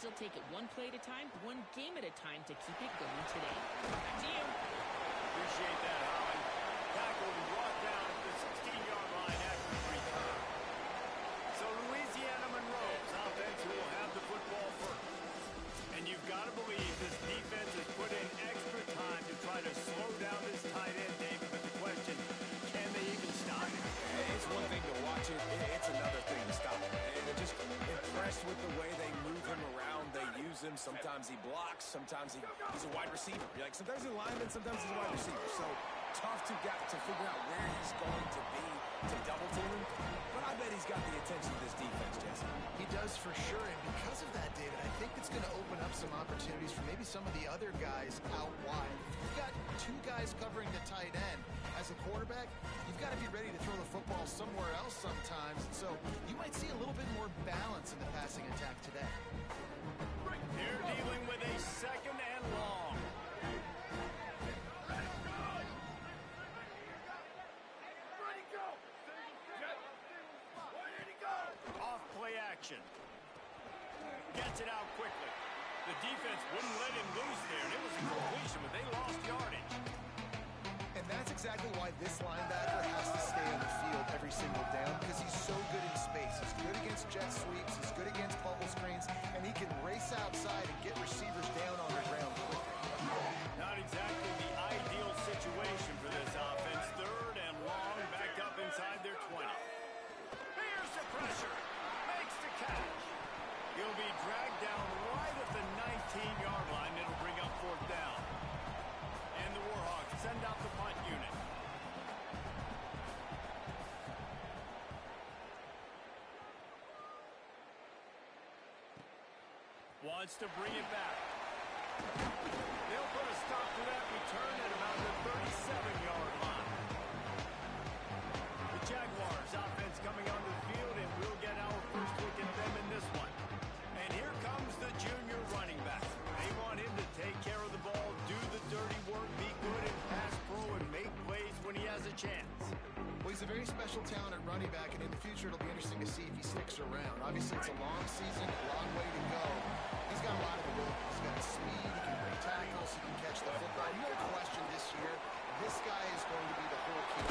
he'll take it one play at a time, one game at a time to keep it going today. Back to you. Appreciate that, Holland. Tackled and brought down at the 16-yard line after the return. So Louisiana Monroe's offense will have the football first. And you've got to believe this defense has put in extra time to try to slow down this tight end, David. But the question, can they even stop him? It's one thing to watch it. It's another thing to stop him. And they're just impressed with the way they move him around. They use him. Sometimes he blocks. Sometimes he's a wide receiver. Like sometimes he's a lineman. Sometimes he's a wide receiver. So tough to figure out where he's going to be to double team him. But I bet he's got the attention of this defense, Jesse. He does for sure, and because of that, David, I think it's going to open up some opportunities for maybe some of the other guys out wide. You've got two guys covering the tight end. As a quarterback, you've got to be ready to throw the football somewhere else sometimes, and so you might see a little bit more balance in the passing attack today. They're dealing with a second and long. Off play action. Gets it out quickly. The defense wouldn't let him loose there, and it was a completion, but they lost yardage. And that's exactly why this linebacker has to stay on the field every single down, because he's so good in space. He's good against jet sweeps, he's good against bubble screens, and he can race outside and get receivers down on the ground quickly. Not exactly the ideal situation for this offense. Third and long, backed up inside their 20. Here's the pressure. Makes the catch. He'll be dragged down right at the 19-yard line. It'll bring up fourth down. And the Warhawks send out the punt unit. Wants to bring it back. They'll put a stop to that return at about the 37-yard line. The Jaguars offense coming onto the field, and we'll get our first look at them in this one. And here comes the junior running back. They want him to take care of the ball, do the dirty work, be good in pass pro, and make plays when he has a chance. Well, he's a very special talent at running back, and in the future it'll be interesting to see if he sticks around. Obviously, it's a long season, a long way to go. He's got a lot of ability. He's got speed, he can break tackles, he can catch the football. No question this year, this guy is going to be the whole key.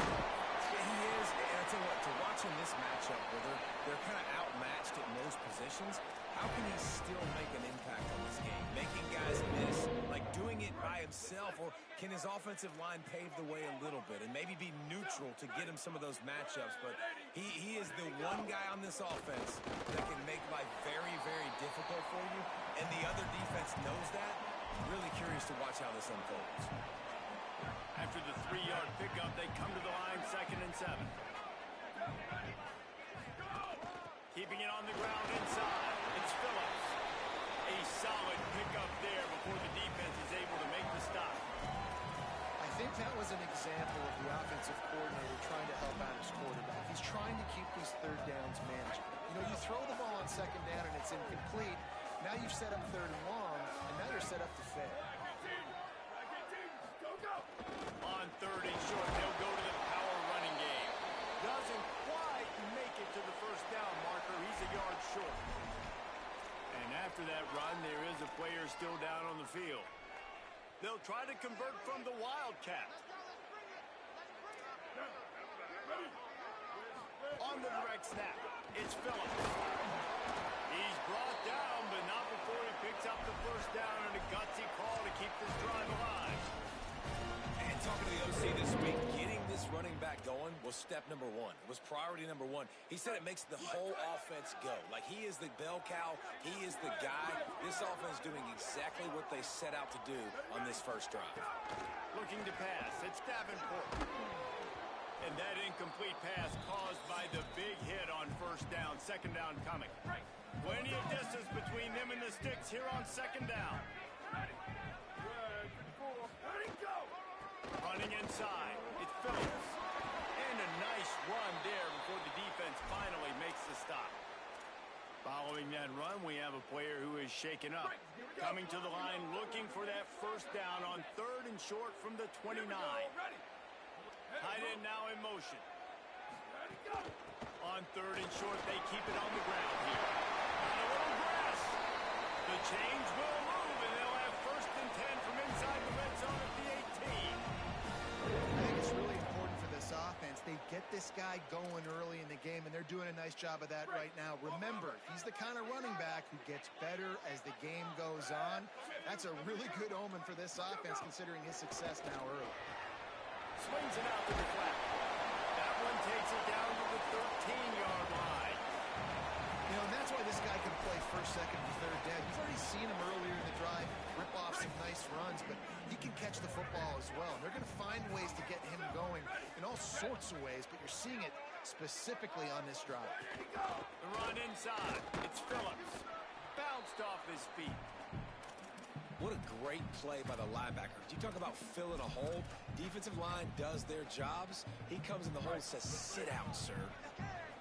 Yeah, he is. And I tell you what, to watch in this matchup where they're kind of outmatched at most positions, how can he still make an impact on this game? Making guys miss, like doing it by himself, or can his offensive line pave the way a little bit and maybe be neutral to get him some of those matchups? But he is the one guy on this offense that can make life very, very difficult for you, and the other defense knows that. Really curious to watch how this unfolds. After the 3-yard pickup, they come to the line, 2nd and 7. Keeping it on the ground inside. It's Phillips. A solid pickup there before the defense is able to make the stop. I think that was an example of the offensive coordinator trying to help out his quarterback. He's trying to keep these third downs manageable. You know, you throw the ball on 2nd down and it's incomplete. Now you've set up 3rd and long, and now you're set up to fail. On 3rd and short, they'll go to the power running game. Doesn't quite make it to the first down marker. He's a yard short. And after that run, there is a player still down on the field. They'll try to convert from the Wildcat. On the direct snap, it's Phillips. He's brought down, but not before he picks up the first down, and a gutsy call to keep this drive alive. And talking to the OC this week, getting this running back going was step number one. It was priority number one. He said it makes the whole offense go. Like, he is the bell cow. He is the guy. This offense doing exactly what they set out to do on this first drive. Looking to pass. It's Davenport. And that incomplete pass caused by the big hit on first down. 2nd down coming. Plenty of distance between them and the sticks here on 2nd down. Running inside, it's Phillips. And a nice run there before the defense finally makes the stop. Following that run, we have a player who is shaken up. Coming to the line, looking for that first down on 3rd and short from the 29. Tight end now in motion. On 3rd and short, they keep it on the ground here. And a little grass. The Change will move, and they'll have 1st and 10 from inside the red zone at the 18. I think it's really important for this offense. They get this guy going early in the game, and they're doing a nice job of that right now. Remember, he's the kind of running back who gets better as the game goes on. That's a really good omen for this offense, considering his success now early. Swings it out to the flat. That one takes it down to the 13-yard line. You know, and that's why this guy can play 1st, 2nd, and 3rd down. You've already seen him earlier in the drive rip off some nice runs, but he can catch the football as well. And they're going to find ways to get him going in all sorts of ways, but you're seeing it specifically on this drive. The run inside. It's Phillips. Bounced off his feet. What a great play by the linebacker. You talk about filling a hole. Defensive line does their jobs. He comes in the hole and says, sit out, sir.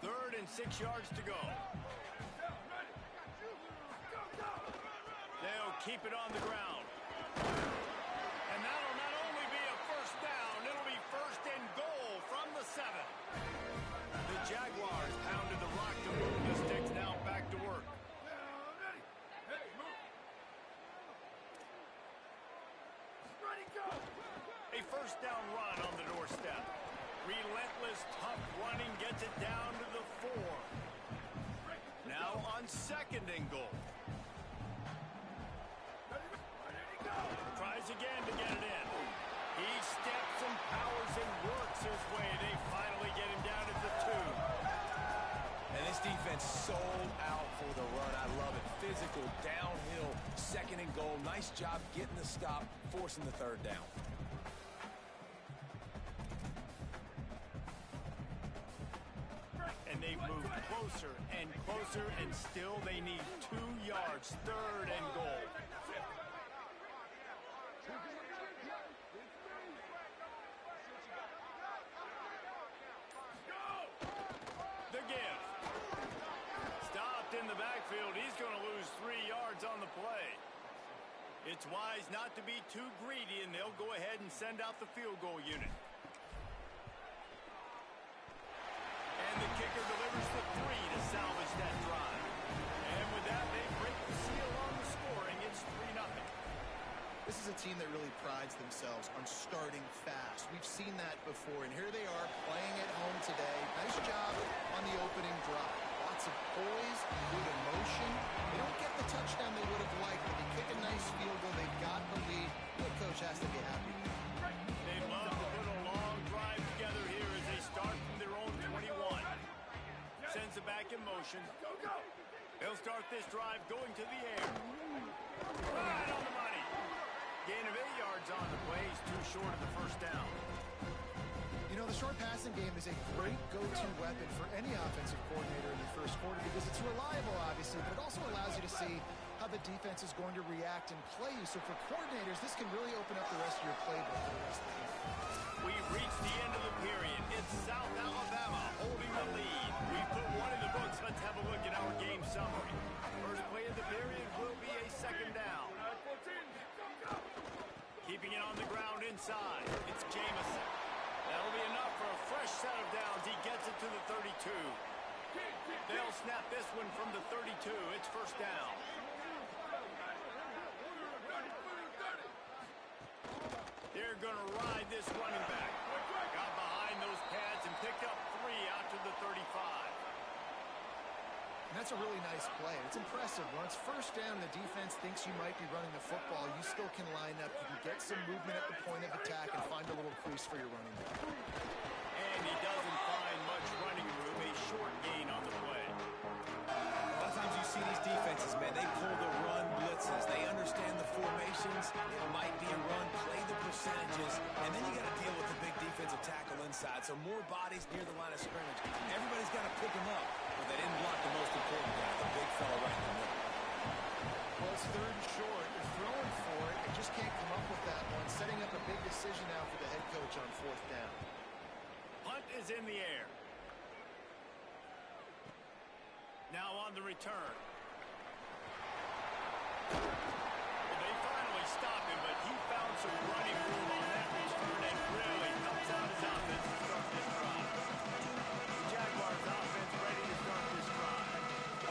3rd and 6 yards to go. They'll keep it on the ground. And that'll not only be a 1st down, it'll be 1st and goal from the 7. The Jaguars pounded the rock to move the sticks, now back to work. A 1st down run on the doorstep. Relentless, tough running gets it down to the 4. Now on 2nd and goal. Tries again to get it in. He steps and powers and works his way. They finally get him down at the 2. And this defense sold out for the run. I love it. Physical, downhill, 2nd and goal. Nice job getting the stop, forcing the 3rd down. And they've moved closer and closer, and still they need 2 yards. 3rd and goal. The give. Stopped in the backfield. He's going to lose 3 yards on the play. It's wise not to be too greedy, and they'll go ahead and send out the field goal unit. And the kicker delivers the 3 to salvage that drive. And with that, they break the seal on the scoring. It's 3-0. This is a team that really prides themselves on starting fast. We've seen that before, and here they are playing at home today. Nice job on the opening drive. Lots of poise, good emotion. They don't get the touchdown they would have liked, but they kick a nice field goal. They've got the lead. The coach has to be happy. They love to put a long drive together here as they start from their own 21. Sends it back in motion. They'll start this drive going to the air. Right on the money. Gain of 8 yards on the play. He's too short of the 1st down. You know, the short passing game is a great go-to weapon for any offensive coordinator in the 1st quarter because it's reliable, obviously, but it also allows you to see how the defense is going to react and play you. So for coordinators, this can really open up the rest of your playbook for the rest of the game. We've reached the end of the period. It's South Alabama holding the lead. We put one in the books. Let's have a look at our game summary. First play of the period will be a 2nd down. Keeping it on the ground inside. It's Jamison. That'll be enough for a fresh set of downs. He gets it to the 32. They'll snap this one from the 32. It's 1st down. They're going to ride this running back. Got behind those pads and picked up 3 out to the 35. And that's a really nice play. It's impressive. When it's 1st down, the defense thinks you might be running the football. You still can line up. You can get some movement at the point of attack and find a little crease for your running back. And he doesn't find much running room. A short gain on the play. A lot of times you see these defenses, man, they pull the run blitzes. They understand the formations. It might be a run, play the percentages, and then you got to deal with the big defensive tackle inside. So more bodies near the line of scrimmage. Everybody's got to pick them up, but they didn't block the most important guy, the big fella right in the middle. Well, it's 3rd and short. You're throwing for it. You just can't come up with that one. Setting up a big decision now for the head coach on 4th down. Punt is in the air. Now on the return. Well, they finally stopped him, but he found some running room on that return and really helps out his offense to start this drive. Jaguars offense ready to start this drive.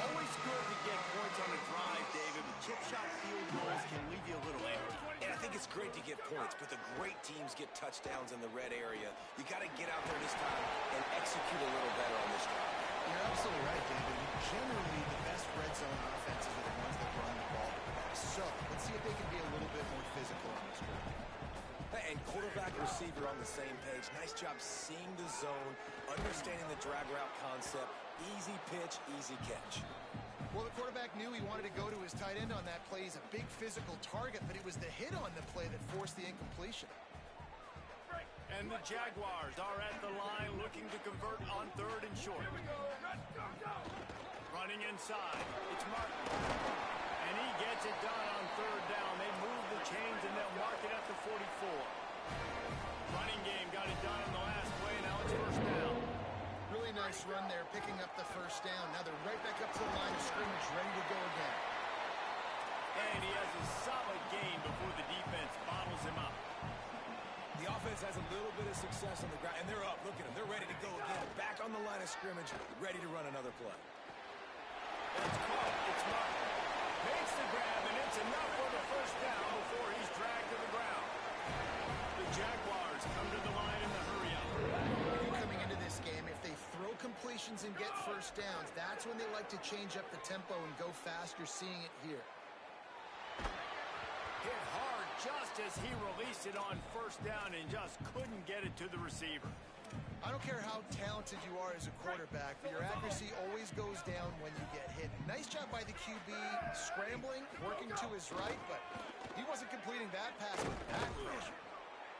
Always good to get points on a drive, David, with chip shot It's great to get points, but the great teams get touchdowns in the red area. You got to get out there this time and execute a little better on this drive. You're absolutely right, David. Generally, the best red zone offenses are the ones that run the ball. So, let's see if they can be a little bit more physical on this drive. And quarterback, receiver on the same page. Nice job seeing the zone, understanding the drag route concept. Easy pitch, easy catch. Well, the quarterback knew he wanted to go to his tight end on that play. He's a big physical target, but it was the hit on the play that forced the incompletion. And the Jaguars are at the line looking to convert on 3rd and short. Running inside. It's Martin. And he gets it done on 3rd down. They move the chains and they'll mark it at the 44. Running game got it done on the last play. Now it's 1st down. Really nice run there, picking up the 1st down. Now they're right back up to the line of scrimmage, ready to go again. And he has a solid gain before the defense bottles him up. The offense has a little bit of success on the ground, and they're up. Look at them. They're ready to go again. Back on the line of scrimmage, ready to run another play. It's caught. It's Martin. Makes the grab, and it's enough for the 1st down before he's dragged to the ground. The Jaguars come to the line in the hurry-up. Coming into this game, if they throw completions and get 1st downs, that's when they like to change up the tempo and go fast. You're seeing it here. Hit hard just as he released it on 1st down and just couldn't get it to the receiver. I don't care how talented you are as a quarterback, but your accuracy always goes down when you get hit. Nice job by the QB, scrambling, working to his right, but he wasn't completing that pass with that pressure.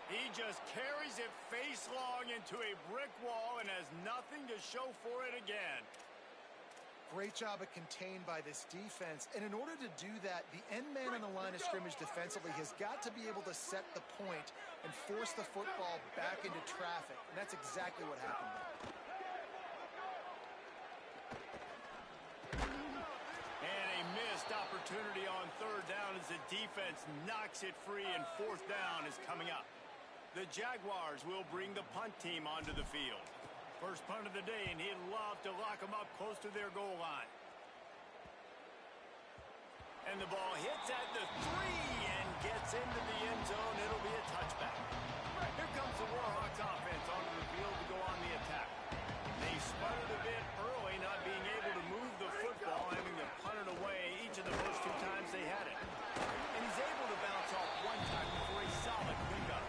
He just carries it face long into a brick wall and has nothing to show for it again. Great job of contained by this defense. And in order to do that, the end man on the line of scrimmage defensively has got to be able to set the point and force the football back into traffic. And that's exactly what happened there. And a missed opportunity on 3rd down as the defense knocks it free, and 4th down is coming up. The Jaguars will bring the punt team onto the field. First punt of the day, and he'd love to lock them up close to their goal line. And the ball hits at the 3 and gets into the end zone. It'll be a touchback. Here comes the Warhawks offense onto the field to go on the attack. They sputtered a bit early, not being able to move the football, having to punt it away each of the first 2 times they had it. And he's able to bounce off 1 time for a solid pickup.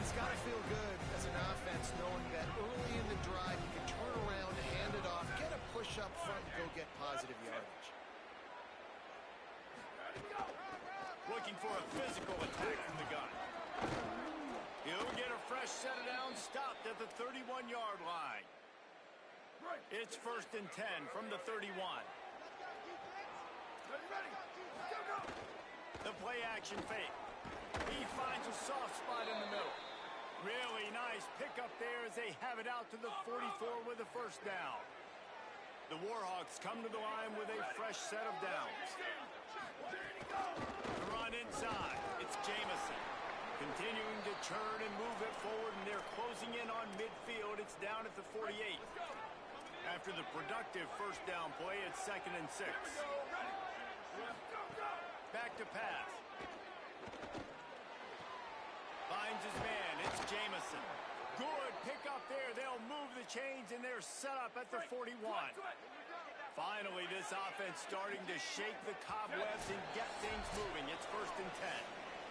It's got to feel good as an offense knowing that early in the drive you can turn around, hand it off, get a push up front, and go get positive yardage. Looking for a physical attack from the gun. He'll get a fresh set of downs stopped at the 31-yard line. It's 1st and 10 from the 31. The play action fake. He finds a soft spot in the middle. Really nice pickup there as they have it out to the 44 with a 1st down. The Warhawks come to the line with a fresh set of downs. The run inside. It's Jamison. Continuing to churn and move it forward, and they're closing in on midfield. It's down at the 48. After the productive 1st down play, it's 2nd and 6. Back to pass. Finds his man. It's Jamison. Good pick up there. They'll move the chains, and they're set up at the 41. Finally, this offense starting to shake the cobwebs and get things moving. It's 1st and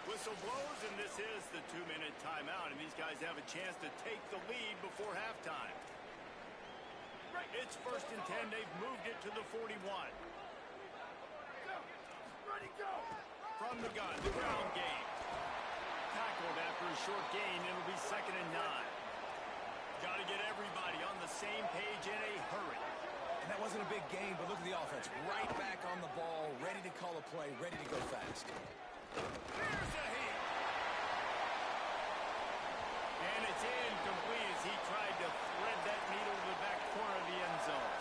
10. Whistle blows, and this is the 2-minute timeout, and these guys have a chance to take the lead before halftime. It's 1st and 10. They've moved it to the 41. From the gun, the ground game. Tackled after a short gain. It'll be 2nd and 9. Got to get everybody on the same page in a hurry. And that wasn't a big gain, but look at the offense. Right back on the ball, ready to call a play, ready to go fast. Here's a hit. And it's incomplete as he tried to thread that needle to the back corner of the end zone.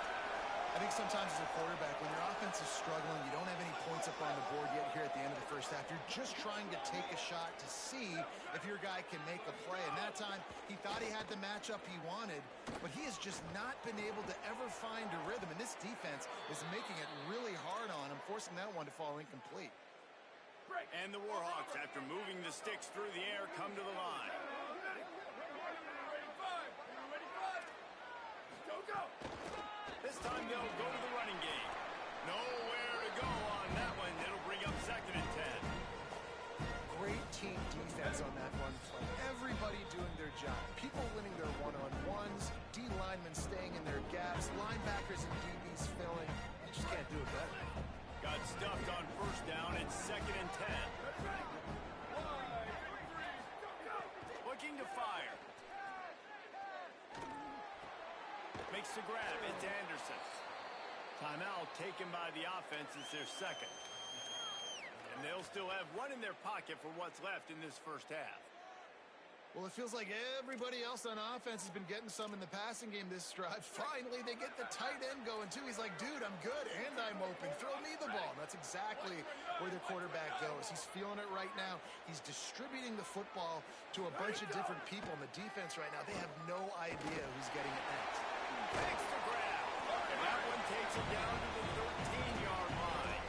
I think sometimes as a quarterback, when your offense is struggling, you don't have any points up on the board yet here at the end of the 1st half. You're just trying to take a shot to see if your guy can make a play. And that time, he thought he had the matchup he wanted, but he has just not been able to ever find a rhythm. And this defense is making it really hard on him, forcing that one to fall incomplete. And the Warhawks, after moving the sticks through the air, come to the line. This time they'll go to the running game. Nowhere to go on that one. It'll bring up 2nd and 10. Great team defense on that one play. Everybody doing their job. People winning their one-on-ones, D linemen staying in their gaps, linebackers and DBs filling. You just can't do it better. Got stuffed on 1st down. It's 2nd and 10. Looking to fire. Makes the grab. It's Anderson. Timeout taken by the offense. It's their 2nd. And they'll still have one in their pocket for what's left in this 1st half. Well, it feels like everybody else on offense has been getting some in the passing game this drive. Finally, they get the tight end going, too. He's like, dude, I'm good, and I'm open. Throw me the ball. And that's exactly where the quarterback goes. He's feeling it right now. He's distributing the football to a bunch of different people. And the defense right now, they have no idea who's getting it next. Makes the grab. And that one takes it down to the 13-yard line.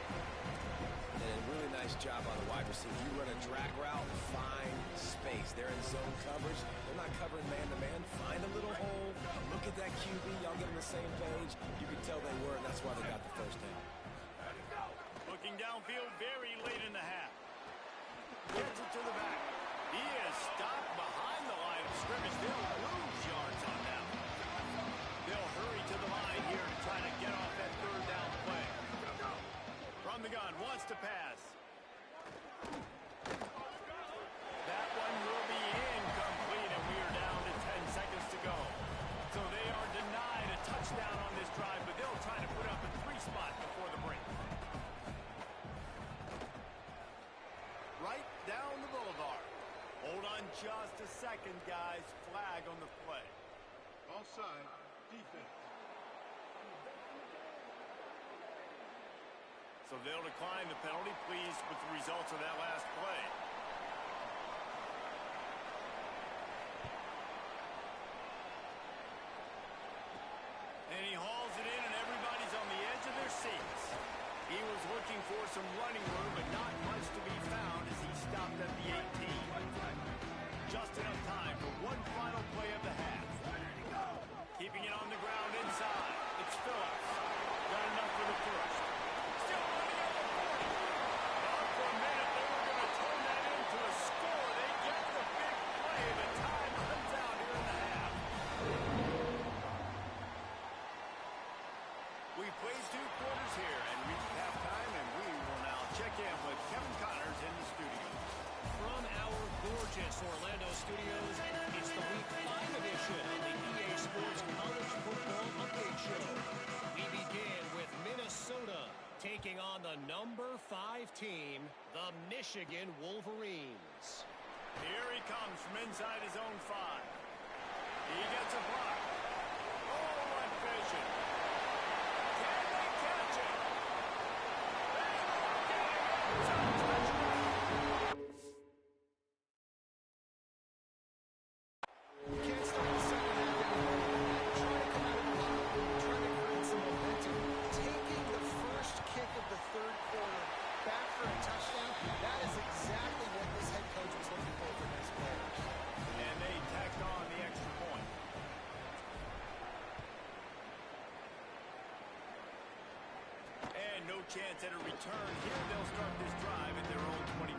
And a really nice job on the wide receiver. You run a drag route, find space. They're in zone coverage. They're not covering man-to-man. Find a little hole. Look at that QB. Y'all get on the same page. You can tell they were, and that's why they got the 1st down. Looking downfield very late in the half. Gets it to the back. He is stopped behind the line of scrimmage. They'll lose yards on that one. They'll hurry to the line here to try to get off that 3rd down play. From the gun, wants to pass. That one will be incomplete, and we are down to 10 seconds to go. So they are denied a touchdown on this drive, but they'll try to put up a 3 spot before the break. Right down the boulevard. Hold on just a second, guys. Flag on the play. Offside, defense. So they'll decline the penalty. Pleased with the results of that last play. And he hauls it in, and everybody's on the edge of their seats. He was looking for some running room, but not much to be found as he stopped at the 18. Just enough time for one final play of the half. Keeping it on the ground inside. It's Phillips. Got enough for the 1st. Still running at the 40. Thought for a minute they were going to turn that into a score. They get the big play. The time runs out here in the half. We played 2 quarters here and reached halftime, and we will now check in with Kevin Connors in the studio. From our gorgeous Orlando studios, it's the Week 5 edition of the EA Sports College Football Update Show. We begin with Minnesota taking on the number 5 team, the Michigan Wolverines. Here he comes from inside his own 5. He gets a block. Oh, what vision. Can they catch it? They lock it in. It's a touchdown. You can't start the second half anymore. Try to come out of the pocket, try to create some momentum. Taking the first kick of the 3rd quarter back for a touchdown, that is exactly what this head coach was looking for his players. And they tacked on the extra point. And no chance at a return here. They'll start this drive at their own 25.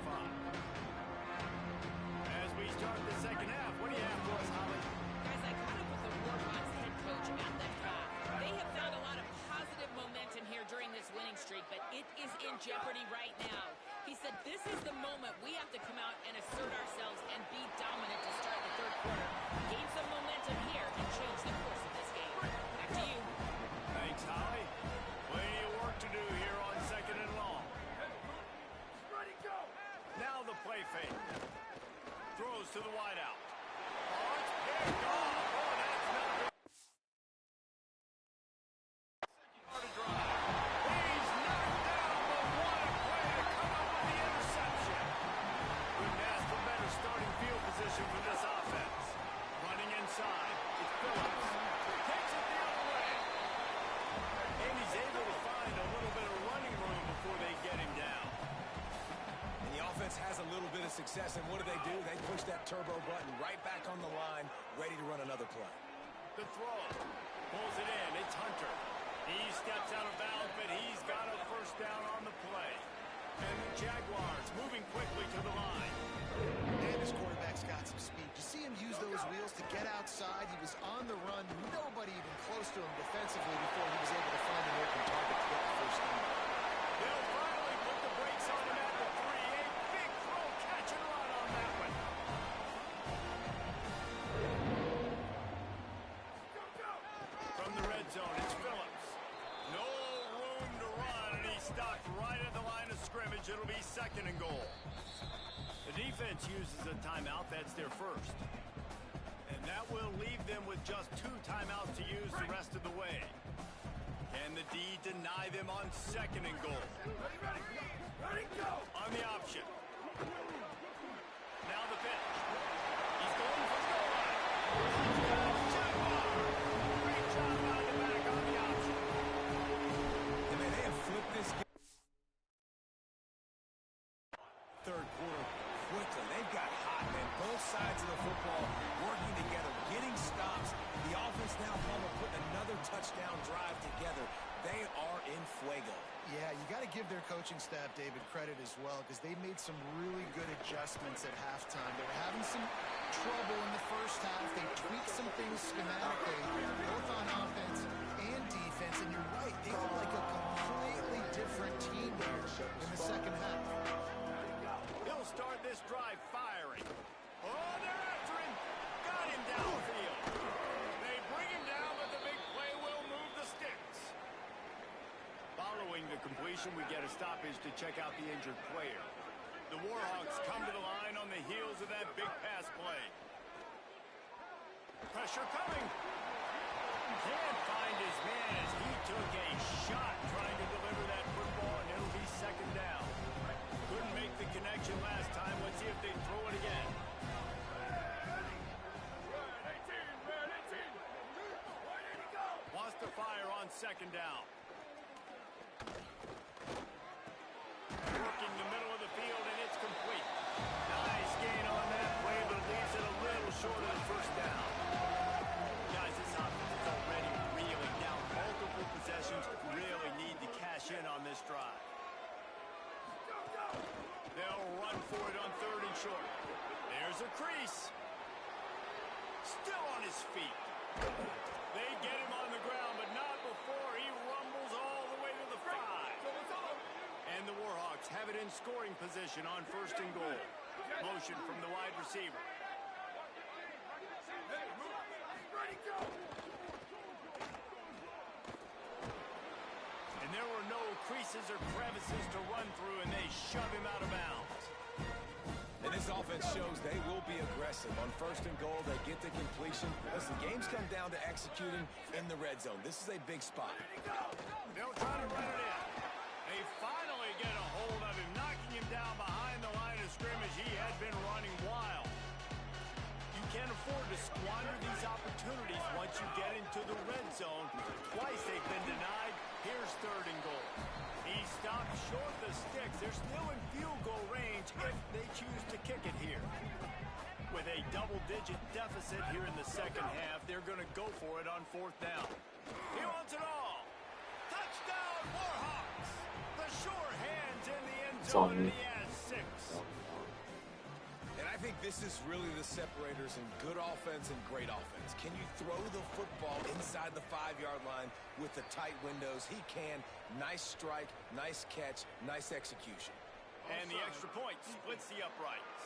As we start the second half, what do you have for us, Holly? Guys, I caught up with the Warhawks head coach at the half. They have found a lot of positive momentum here during this winning streak, but it is in jeopardy right now. He said this is the moment we have to come out and assert ourselves and be dominant to start the 3rd quarter. Gain some momentum here and change the course of this game. Back to you. Thanks, Holly. Plenty of work to do here on 2nd and long. Now the play fake. Throws to the wideout. Oh, it's picked off. Oh, that's not good. He's knocked down, but what a play to come up with the interception. Couldn't ask for better starting field position for this offense. Running inside. It's Phillips. Takes it the other way. And he's offense has a little bit of success, and what do? They push that turbo button right back on the line, ready to run another play. The throw. Pulls it in. It's Hunter. He steps out of bounds, but he's got a first down on the play. And the Jaguars moving quickly to the line. And his quarterback's got some speed. You see him use those wheels to get outside. He was on the run. Nobody even close to him defensively before he was able to find an open target to get the first down. They'll finally put the brakes on him at the 3. A big throw, catch and run on that one. From the red zone, it's Phillips. No room to run, and he stopped right at the line of scrimmage. It'll be 2nd and goal. The defense uses a timeout. That's their first. And that will leave them with just 2 timeouts to use the rest of the way. Can the D deny them on 2nd and goal? Ready, go! On the option. Now the pitch. He's going for the goal line. Great job out of the back on the option. I mean, they have flipped this game. 3rd quarter quickly. They've got hot, man. Both sides of the football working together, getting stops. The offense now home of putting another touchdown drive together. They are in fuego. Yeah, you got to give their coaching staff, David, credit as well, because they made some really good adjustments at halftime. They were having some trouble in the first half. They tweaked some things schematically, both on offense and defense. And you're right, they look like a completely different team here in the second half. He'll start this drive firing. Oh, they're after him. Got him downfield. They bring him down, but the big play will move the sticks. Following the completion, we get a stoppage to check out the injured player. The Warhawks come to the line on the heels of that big pass play. Pressure coming. Can't find his man as he took a shot trying to deliver that football, and it'll be 2nd down. Couldn't make the connection last time. Let's see if they throw it again. Wants to fire on 2nd down. Working the middle of the field, and it's complete. Nice gain on that play, but it leaves it a little short of the first down. Guys, this offense is already reeling down. Multiple possessions, really need to cash in on this drive. They'll run for it on 3rd and short. There's a crease. Still on his feet. They get him on the ground, but not before he rumbles all the way to the 5. And the Warhawks have it in scoring position on 1st and goal. Motion from the wide receiver. And there were no creases or crevices to run through, and they shove him out of bounds. And this offense shows they will be aggressive. On 1st and goal, they get the completion. Listen, games come down to executing in the red zone. This is a big spot. They'll try to run it in. They finally get a hold of him, knocking him down behind the line of scrimmage. He had been running wild. You can't afford to squander these opportunities once you get into the red zone. Twice they've been denied. Here's 3rd and goal. He stopped short the sticks. They're still in field goal range if they choose to kick it here. With a double-digit deficit here in the second half, they're going to go for it on 4th down. He wants it all. Touchdown, Warhawks. The sure hands in the end zone, and he has 6. And I think this is really the separators in good offense and great offense. Can you throw the football inside the 5-yard line with the tight windows? He can. Nice strike, nice catch, nice execution. And the extra point splits the uprights.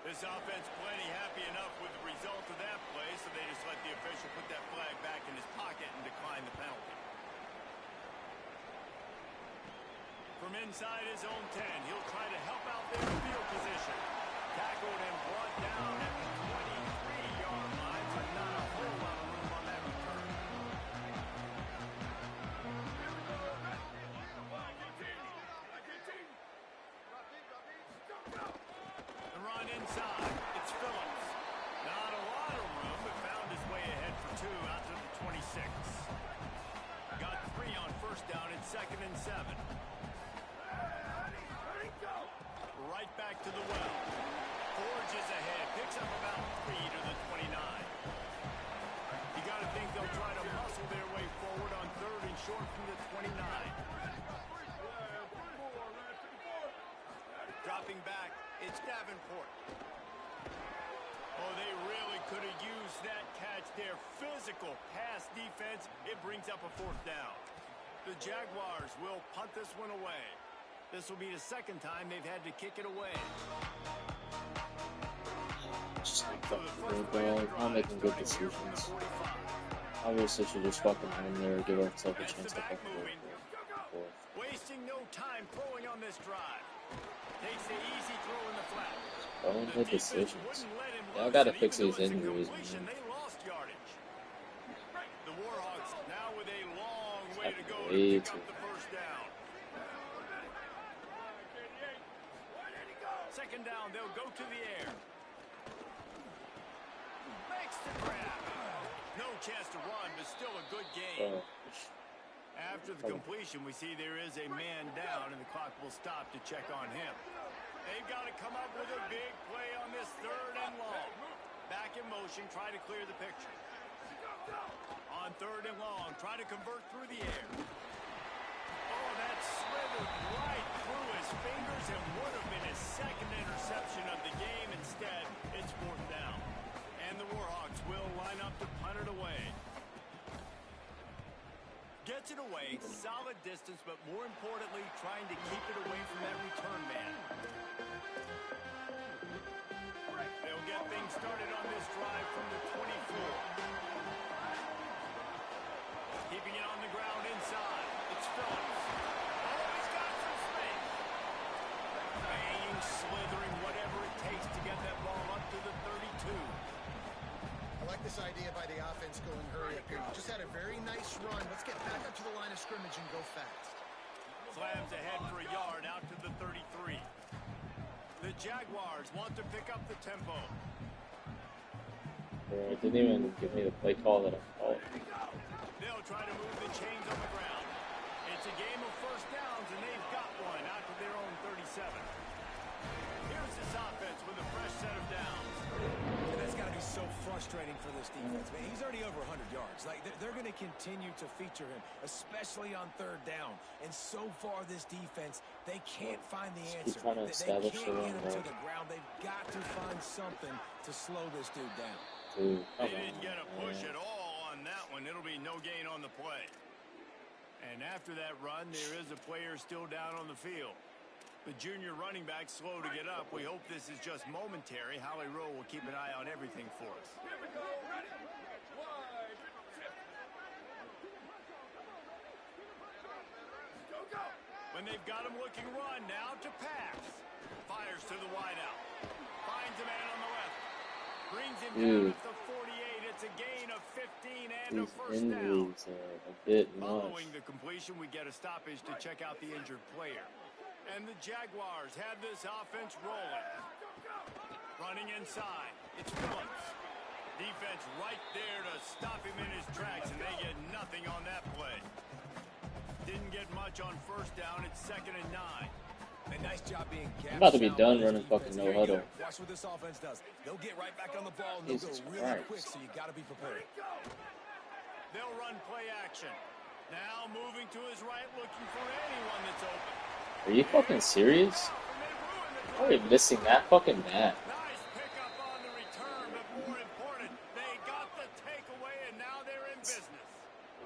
This offense plenty happy enough with the result of that play, so they just let the official put that flag back in his pocket and decline the penalty. From inside his own 10, he'll try to help out their field position. Tackled and brought down at the 23-yard line, but not a whole lot of room on that return. The run inside. It's Phillips. Not a lot of room, but found his way ahead for 2 out to the 26. Got 3 on 1st down. It's 2nd and 7. Right back to the well. Forges ahead. Picks up about 3 to the 29. You got to think they'll try to muscle their way forward on 3rd and short from the 29. Dropping back, it's Davenport. Oh, they really could have used that catch there. Physical pass defense. It brings up a 4th down. The Jaguars will punt this one away. This will be the 2nd time they've had to kick it away. Just like fucking good, dog. Not making good decisions. Obviously, should just fucking run there, give ourselves a chance to fucking go. Wasting no time throwing on this drive. Takes the easy throw in the flat. Throwing good decisions. Yeah, I gotta fix these injuries, man. They lost yardage. The Warhawks now with a long way to go to Way pick up the 1st down. 2nd down, they'll go to the air. Makes the grab. No chance to run, but still a good game. After the completion, we see there is a man down, and the clock will stop to check on him. They've got to come up with a big play on this 3rd and long. Back in motion, try to clear the picture. On 3rd and long, try to convert through the air. Oh, that slithered right through his fingers and would have been his 2nd interception of the game. Instead, it's 4th down. And the Warhawks will line up to punt it away. Gets it away, solid distance, but more importantly, trying to keep it away from that return man. They'll get things started on this drive from the 24. Keeping it on the ground inside. It's Phillips. Oh, he's got some space. Banging, slithering, whatever it takes to get that ball up to the 32. I like this idea by the offense going hurry up here. You just had a very nice run. Let's get back up to the line of scrimmage and go fast. Slams ahead for a yard out to the 33. The Jaguars want to pick up the tempo. It didn't even give me the play call that I called. They'll try to move the chains on the ground. It's a game of 1st downs, and they've got one out to their own 37. Here's this offense with a fresh set of downs. And that's got to be so frustrating for this defense, man. He's already over 100 yards. Like, they're going to continue to feature him, especially on 3rd down. And so far, this defense, they can't find the answer. Trying to They establish can't get him run, to the ground. They've got to find something to slow this dude down. Dude, They didn't get a push at all on that one. It'll be no gain on the play. And after that run, there is a player still down on the field. The junior running back slow to get up. We hope this is just momentary. Howie Rowe will keep an eye on everything for us. When they've got him looking run, now to pass. Fires to the wideout. Finds a man on the left. Brings him down at the 48. It's a gain of 15 and a 1st down. These injuries are a bit much. Following the completion, we get a stoppage to check out the injured player. And the Jaguars have this offense rolling. Running inside. It's Phillips. Defense right there to stop him in his tracks, and they get nothing on that play. Didn't get much on 1st down. It's 2nd and 9. A nice job being I'm about to be done running fucking no huddle. Watch what this offense does. They'll get right back on the ball, and they'll Jesus go really Christ. quick, so you got to be prepared. They'll run play action. Now moving to his right, looking for anyone that's open. Are you fucking serious? How are you missing that fucking bad? Nice pickup on the return, but more important, they got the takeaway, and now they're in business.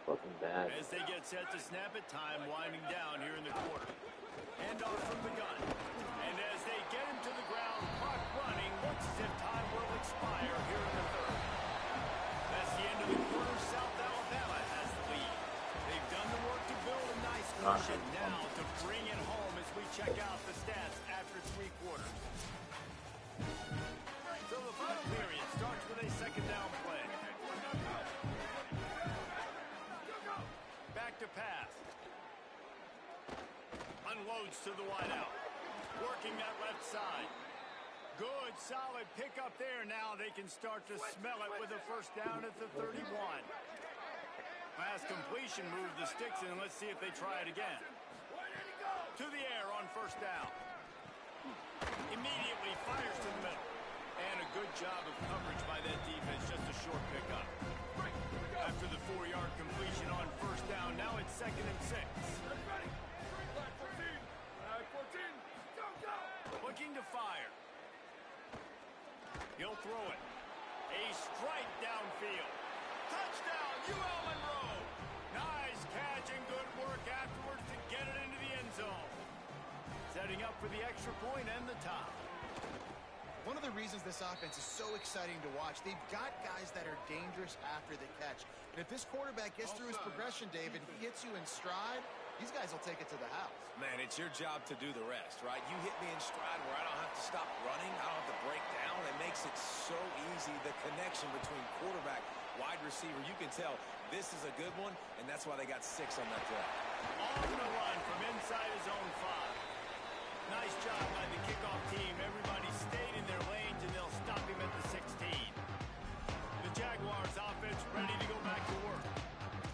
Fucking bad. As they get set to snap it, time winding down here in the quarter. Hand off from the gun. And as they get him to the ground, clock running, looks as if time will expire here in the 3rd. That's the end of the quarter. South Alabama has the lead. They've done the work to build a nice cushion now to bring it home as we check out the stats after 3 quarters. So the 4th period starts with a 2nd down play. Back to pass. Unloads to the wideout. Working that left side. Good, solid pickup there. Now they can start to smell it with a 1st down at the 31. Pass completion, move the sticks in. Let's see if they try it again. To the air on 1st down. Immediately fires to the middle. And a good job of coverage by that defense, just a short pickup. After the 4-yard completion on first down, now it's 2nd and 6. Looking to fire. He'll throw it. A strike downfield. Touchdown, UL Monroe. Nice catch and good work afterwards to get it into the end zone. Setting up for the extra point and the tie. One of the reasons this offense is so exciting to watch, they've got guys that are dangerous after the catch. And if this quarterback gets through his progression, David, he hits you in stride, these guys will take it to the house. Man, it's your job to do the rest, right? You hit me in stride where I don't have to stop running. I don't have to break down. It makes it so easy, the connection between quarterback, wide receiver. You can tell this is a good one, and that's why they got 6 on that drive. On the run from inside his own 5. Nice job by the kickoff team. Everybody stayed in their lanes, and they'll stop him at the 16. The Jaguars offense ready to go back to work.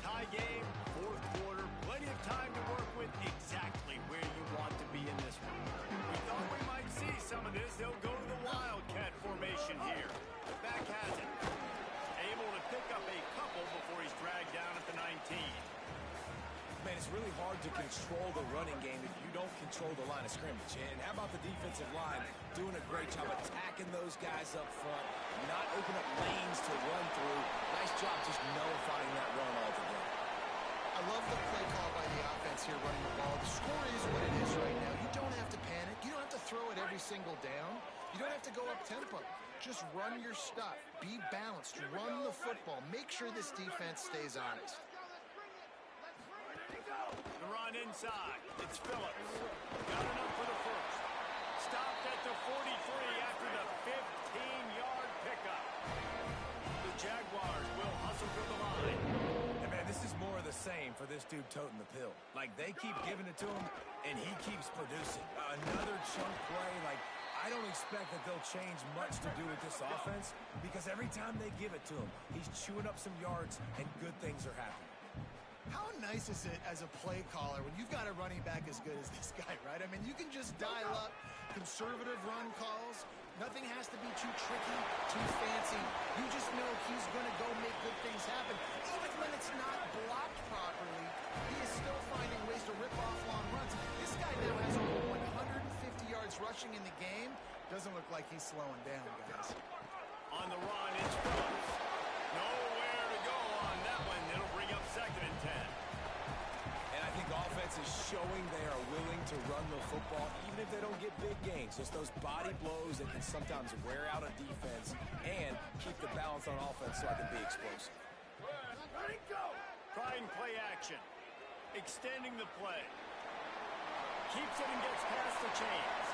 Tie game, 4th quarter. Plenty of time to work with, exactly where you want to be in this one. We thought we might see some of this. They'll go to the Wildcat formation here. Back has it. Able to pick up a couple before he's dragged down at the 19. Man, it's really hard to control the running game if you don't control the line of scrimmage. And how about the defensive line doing a great job attacking those guys up front, not open up lanes to run through. Nice job just nullifying that run altogether. I love the play call by the offense here running the ball. The score is what it is right now. You don't have to panic. You don't have to throw it every single down. You don't have to go up tempo. Just run your stuff. Be balanced. Run the football. Make sure this defense stays honest. The run inside. It's Phillips. Got enough for the first. Stopped at the 43 after the 15-yard pickup. The Jaguars will hustle for the line. And man, this is more of the same for this dude toting the pill. Like, they keep giving it to him, and he keeps producing. Another chunk play. Like, I don't expect that they'll change much to do with this offense because every time they give it to him, he's chewing up some yards, and good things are happening. How nice is it as a play caller when you've got a running back as good as this guy, right? I mean, you can just dial up conservative run calls. Nothing has to be too tricky, too fancy. You just know he's going to go make good things happen. Even when it's not blocked properly, he is still finding ways to rip off long runs. This guy now has over 150 yards rushing in the game. Doesn't look like he's slowing down, guys. On the run, it's Phillips. Nowhere to go on that one. It'll bring up 2nd and 10. And I think offense is showing they are willing to run the football, even if they don't get big gains. Just those body blows that can sometimes wear out a defense and keep the balance on offense so I can be explosive. Trying play action. Extending the play. Keeps it and gets past the chains.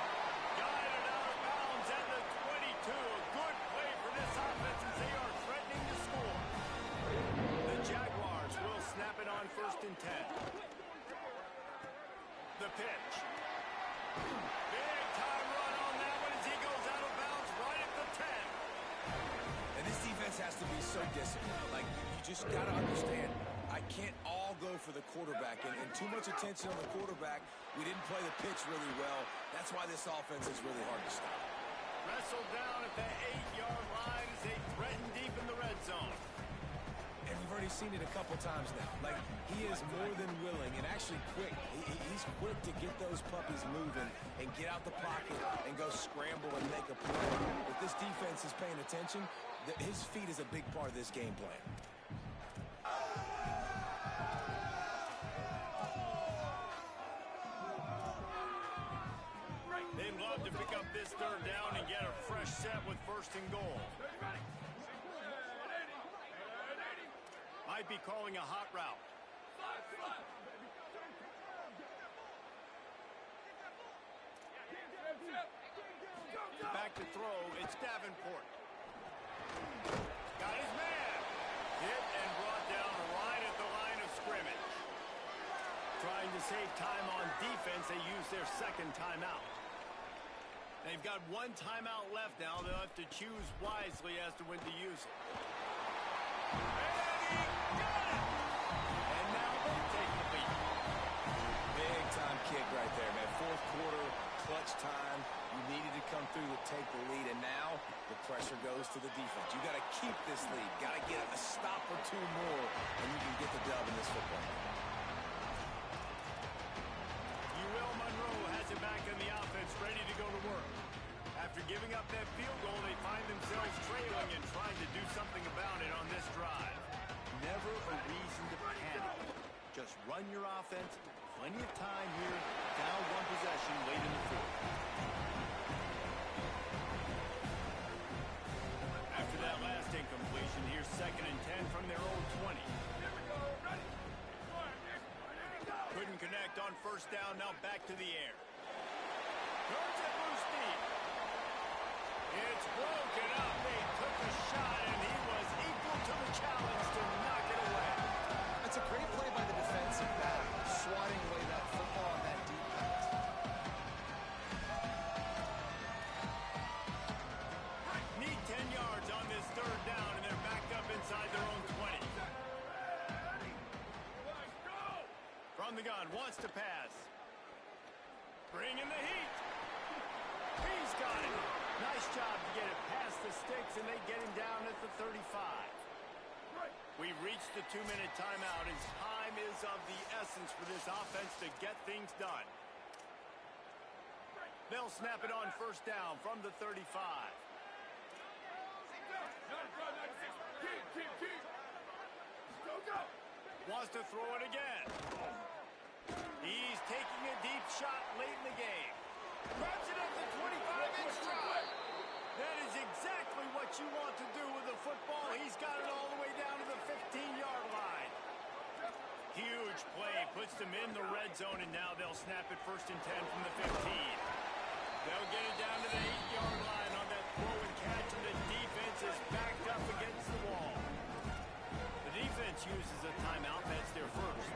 Guided out of bounds at the 22. A good play for this offense as they are threatening to score. The Jaguars will snap it on 1st and 10. The pitch. Big time run on that one as he goes out of bounds right at the 10. And this defense has to be so disciplined. Like, you just got to understand, I can't all go for the quarterback. And too much attention on the quarterback. We didn't play the pitch really well. That's why this offense is really hard to stop. Wrestled down at the 8-yard line as they threaten deep in the red zone. And we've already seen it a couple times now. Like, he is more than willing and actually quick. He's quick to get those puppies moving and get out the pocket and go scramble and make a play. If this defense is paying attention, his feet is a big part of this game plan. They'd love to pick up this 3rd down and get a fresh set with 1st and goal. Might be calling a hot route. Back to throw, it's Davenport. Got his man. Hit and brought down right at the line of scrimmage. Trying to save time on defense, they use their 2nd timeout. They've got 1 timeout left now. They'll have to choose wisely as to when to use it. And he got it! And now they take the lead. Big time kick right there, man. 4th quarter, clutch time. You needed to come goes to the defense. You got to keep this lead. Got to get a stop or two more, and you can get the dub in this football game. BYL Monroe has it back in the offense, ready to go to work. After giving up that field goal, they find themselves trailing and trying to do something about it on this drive. Never a reason to panic. Just run your offense. Plenty of time here. Down one possession late in the fourth. After that last incompletion, here's 2nd and 10 from their own 20. Couldn't connect on first down. Now back to the air. Turns it loose deep. It's broken up. They took a shot, and he was equal to the challenge to knock it away. That's a great play by the defensive back, swatting away that football on that deep pass. Need 10 yards on this 3rd down, and they're backed up inside their own 20. From the gun, wants to pass. Bring in the heat. He's got it. Nice job to get it past the sticks, and they get him down at the 35. We reached the 2-minute timeout, and time is of the essence for this offense to get things done. They'll snap it on first down from the 35. Wants to throw it again. He's taking a deep shot late in the game. Grabs it at the 25-inch stride. That is exactly what you want to do with the football. He's got it all the way down to the 15-yard line. Huge play. Puts them in the red zone, and now they'll snap it 1st and 10 from the 15. They'll get it down to the 8-yard line on that throw and catch, and the defense is backed up against the wall. The defense uses a timeout. That's their first.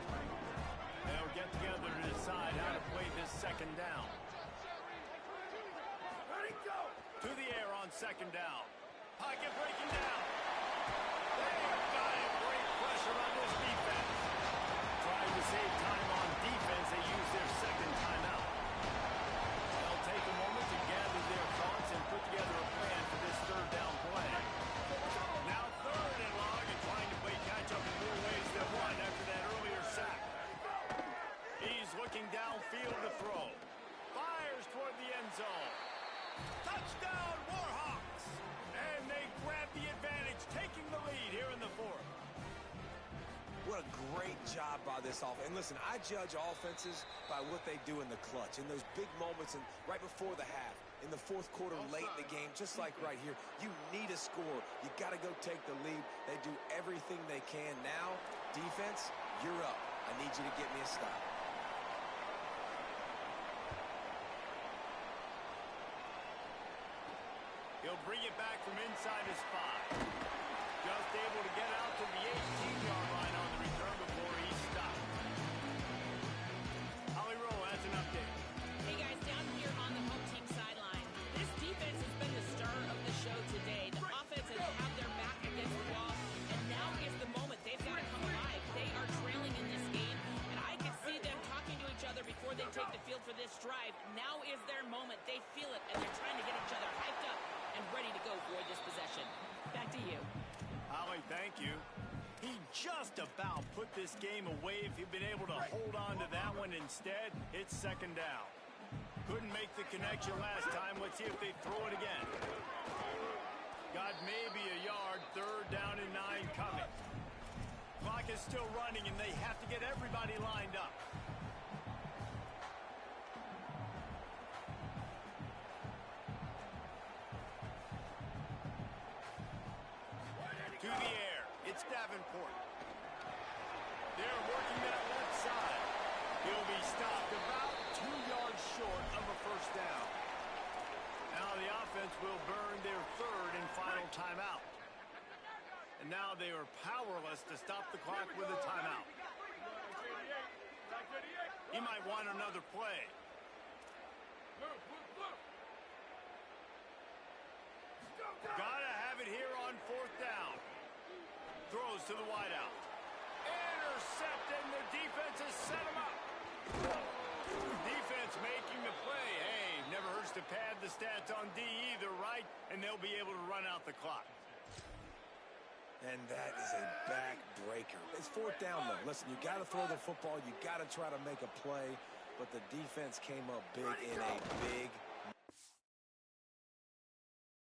They'll get together to decide how to play this 2nd down. To the air on 2nd down. Pocket breaking down. They've got it. Great pressure on this defense. Trying to save time on defense, they use their 2nd timeout. They'll take a moment to gather their thoughts and put together a plan for this 3rd down play. Now 3rd and long, and trying to play catch-up in more ways than one after that earlier sack. He's looking downfield to throw. Fires toward the end zone. Touchdown, Warhawks! And they grab the advantage, taking the lead here in the 4th. What a great job by this offense. And listen, I judge offenses by what they do in the clutch, in those big moments and right before the half, in the 4th quarter, late in the game, just like right here. You need a score. You got to go take the lead. They do everything they can. Now, defense, you're up. I need you to get me a stop. He'll bring it back from inside his 5. Just able to get out to the 18-yard line on the return before he's stopped. Holly Rowe has an update. Hey guys, down here on the home team sideline, this defense has been the star of the show today. The offense has had their back against the wall, and now is the moment. They've got to come alive. They are trailing in this game, and I can see them talking to each other before they take the field for this drive. Now is their moment. They feel it, and they're trying to get each other hyped up and ready to go for this possession. Back to you. Holly, thank you. He just about put this game away if he'd been able to hold on to that one. Instead, it's 2nd down. Couldn't make the connection last time. Let's see if they throw it again. Got maybe a yard. 3rd down and 9 coming. Clock is still running, and they have to get everybody lined up. To the air. It's Davenport. They're working that left side. He'll be stopped about 2 yards short of a 1st down. Now the offense will burn their 3rd and final timeout. And now they are powerless to stop the clock with a timeout. He might want another play. Gotta have it here on 4th down. Throws to the wideout. Intercepted, and the defense has set him up. Defense making the play. Hey, never hurts to pad the stats on D either, right? And they'll be able to run out the clock. And that is a backbreaker. It's fourth down, though. Listen, you got to throw the football. You got to try to make a play. But the defense came up big in a big